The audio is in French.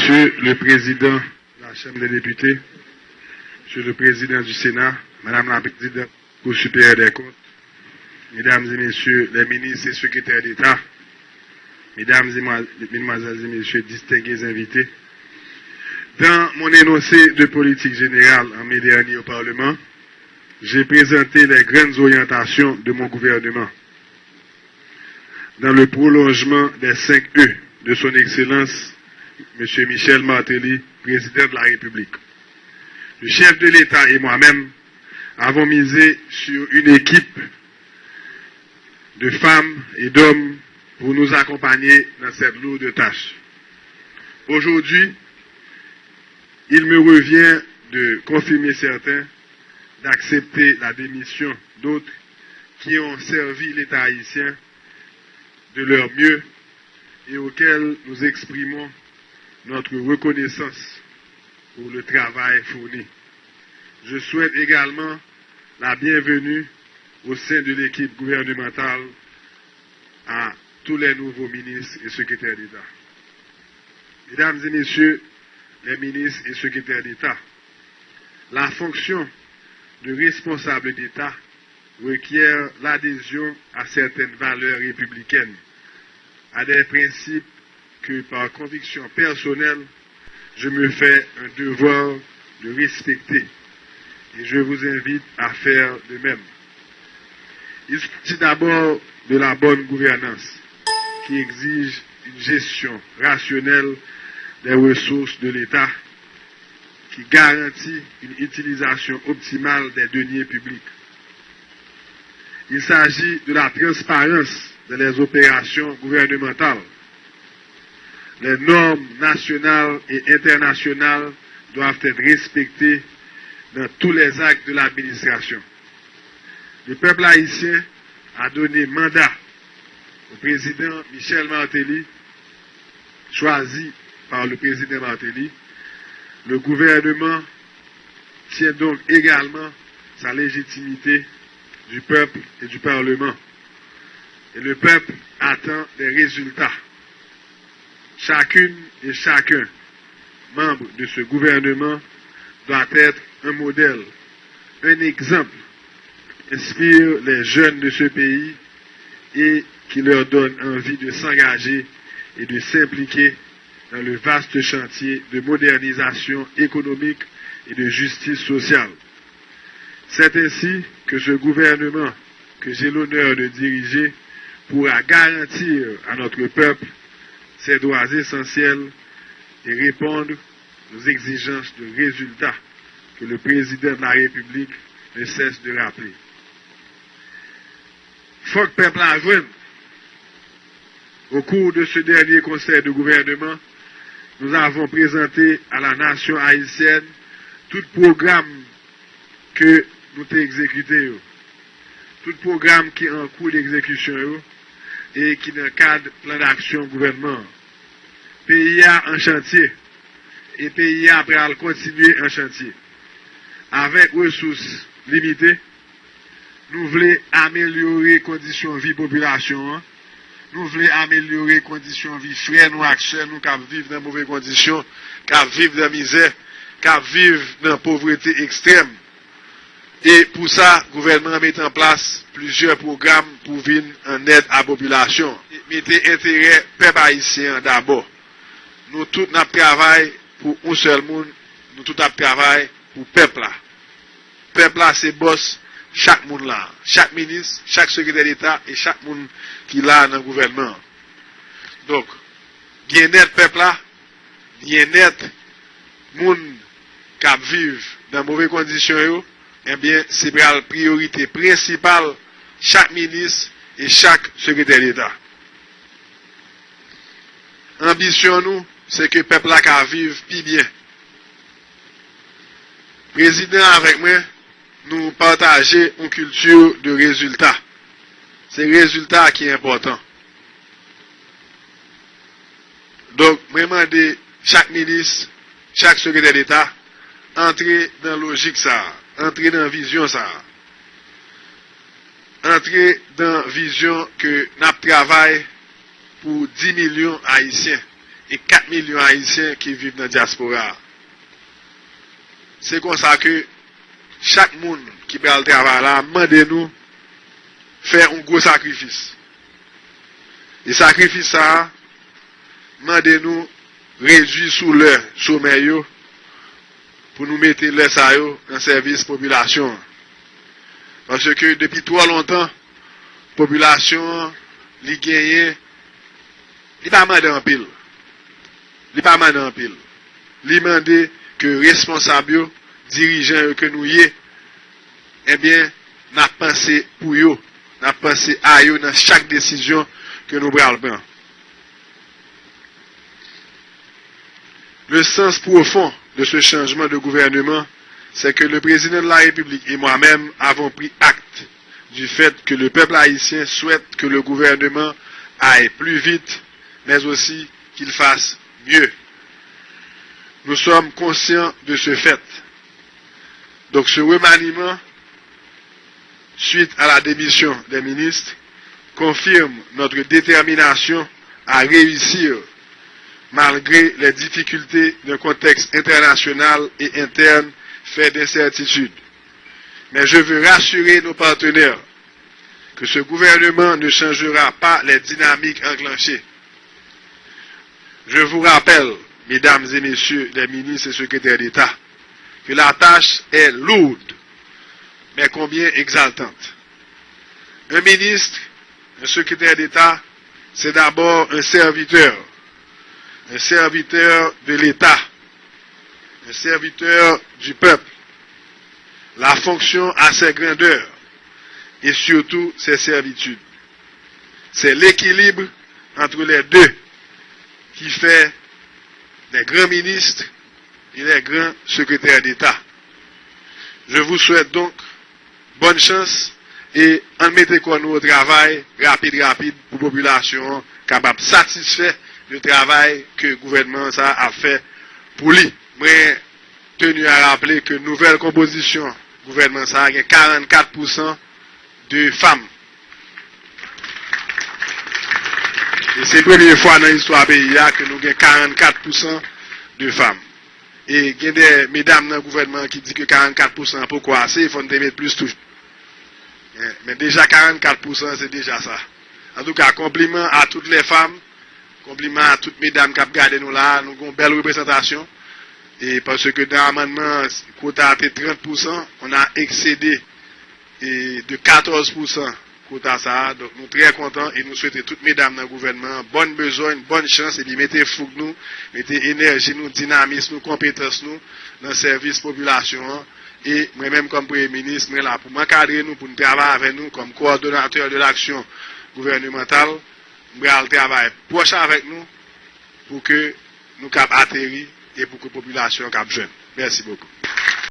Monsieur le Président de la Chambre des députés, Monsieur le Président du Sénat, Madame la Présidente de la Cour supérieure des comptes, Mesdames et Messieurs les ministres et secrétaires d'État, Mesdames et Mesdemoiselles et Messieurs distingués invités, dans mon énoncé de politique générale en mai dernier au Parlement, j'ai présenté les grandes orientations de mon gouvernement. Dans le prolongement des 5 E de son Excellence, M. Michel Martelly, Président de la République. Le chef de l'État et moi-même avons misé sur une équipe de femmes et d'hommes pour nous accompagner dans cette lourde tâche. Aujourd'hui, il me revient de confirmer certains, d'accepter la démission d'autres qui ont servi l'État haïtien de leur mieux et auxquels nous exprimons notre reconnaissance pour le travail fourni. Je souhaite également la bienvenue au sein de l'équipe gouvernementale à tous les nouveaux ministres et secrétaires d'État. Mesdames et Messieurs les ministres et secrétaires d'État, la fonction de responsable d'État requiert l'adhésion à certaines valeurs républicaines, à des principes que par conviction personnelle, je me fais un devoir de respecter et je vous invite à faire de même. Il s'agit d'abord de la bonne gouvernance qui exige une gestion rationnelle des ressources de l'État qui garantit une utilisation optimale des deniers publics. Il s'agit de la transparence dans les opérations gouvernementales. Les normes nationales et internationales doivent être respectées dans tous les actes de l'administration. Le peuple haïtien a donné mandat au président Michel Martelly, choisi par le président Martelly. Le gouvernement tient donc également sa légitimité du peuple et du Parlement. Et le peuple attend des résultats. Chacune et chacun, membre de ce gouvernement, doit être un modèle, un exemple, inspire les jeunes de ce pays et qui leur donne envie de s'engager et de s'impliquer dans le vaste chantier de modernisation économique et de justice sociale. C'est ainsi que ce gouvernement que j'ai l'honneur de diriger pourra garantir à notre peuple ses droits essentiels et répondre aux exigences de résultats que le président de la République ne cesse de rappeler. Faut que le peuple a joué. Au cours de ce dernier conseil de gouvernement, nous avons présenté à la nation haïtienne tout programme que nous avons exécuté, tout programme qui est en cours d'exécution et qui est dans le cadre plan d'action gouvernement. Pays en chantier et pays après continuer en chantier. Avec ressources limitées, nous voulons améliorer les conditions de vie de la population. Nous voulons améliorer les conditions de vie frères, nous acheteurs, nous qui vivons dans de mauvaises conditions, qui vivent dans la misère, qui vivent dans la pauvreté extrême. Et pour ça, le gouvernement met en place plusieurs programmes pour venir en aide à la population. Mettez intérêt peuple haïtien d'abord. Nous tous nous travaillons pour un seul monde, nous tous nous travaillons pour le peuple là. Le peuple là, c'est boss. Chaque monde là, chaque ministre, chaque secrétaire d'État et chaque monde qui est là dans le gouvernement. Donc, bien-être peuple là, bien-être monde qui vivent dans de mauvaises conditions, eh bien, c'est la priorité principale chaque ministre et chaque secrétaire d'État. Ambition nous, c'est que le peuple là qui vive plus bien. Président avec moi, nous partager une culture de résultats. C'est le résultat qui est important. Donc, vraiment, chaque ministre, chaque secrétaire d'État, entrer dans la logique ça, entrer dans la vision ça, entrer dans la vision que nous travaillons pour 10 millions haïtiens et 4 millions haïtiens qui vivent dans la diaspora. C'est comme ça que chaque monde qui va le travail là, demandez-nous faire un gros sacrifice. Et sacrifice ça, demandez-nous réduire sous leur sommeil pour nous mettre leur ça en service population. Parce que depuis trop longtemps, population, li gagne, li pas mandé en pile. Li pas mandé en pile. Li mandé que responsables, dirigeants que nous y est, eh bien, n'a pensé pour eux, n'a pensé à eux dans chaque décision que nous prenons. Le sens profond de ce changement de gouvernement, c'est que le président de la République et moi-même avons pris acte du fait que le peuple haïtien souhaite que le gouvernement aille plus vite, mais aussi qu'il fasse mieux. Nous sommes conscients de ce fait. Donc ce remaniement, suite à la démission des ministres, confirme notre détermination à réussir malgré les difficultés d'un contexte international et interne fait d'incertitudes. Mais je veux rassurer nos partenaires que ce gouvernement ne changera pas les dynamiques enclenchées. Je vous rappelle, mesdames et messieurs les ministres et secrétaires d'État, que la tâche est lourde, mais combien exaltante. Un ministre, un secrétaire d'État, c'est d'abord un serviteur de l'État, un serviteur du peuple. La fonction a ses grandeurs et surtout ses servitudes. C'est l'équilibre entre les deux qui fait les grands ministres et les grands secrétaires d'État. Je vous souhaite donc bonne chance et en mettez quoi nous au travail rapide pour la population capable de satisfaire le travail que le gouvernement ça a fait pour lui. Moi, tenu à rappeler que nouvelle composition gouvernement ça a 44% de femmes. Et c'est la première fois dans l'histoire du pays que nous avons 44% de femmes. Et il y a des mesdames dans le gouvernement qui disent que 44%, pourquoi assez, il faut nous mettre plus tout. Mais déjà 44%, c'est déjà ça. En tout cas, compliment à toutes les femmes, compliment à toutes les mesdames qui ont gardé nous là, nous avons une belle représentation. Et parce que dans l'amendement, le quota était 30%, on a excédé de 14% quota ça. Donc nous sommes très contents et nous souhaitons toutes mesdames dans le gouvernement bonne besogne, bonne chance et puis mettez fougue nous, mettez énergie nous, dynamisme nous, compétence nous dans le service population. Et moi-même comme Premier ministre, moi là pour m'encadrer nous, pour nous travailler avec nous comme coordonnateur de l'action gouvernementale, nous allons travailler proche avec nous pour que nous puissions atterrir et pour que la population puisse jeune. Merci beaucoup.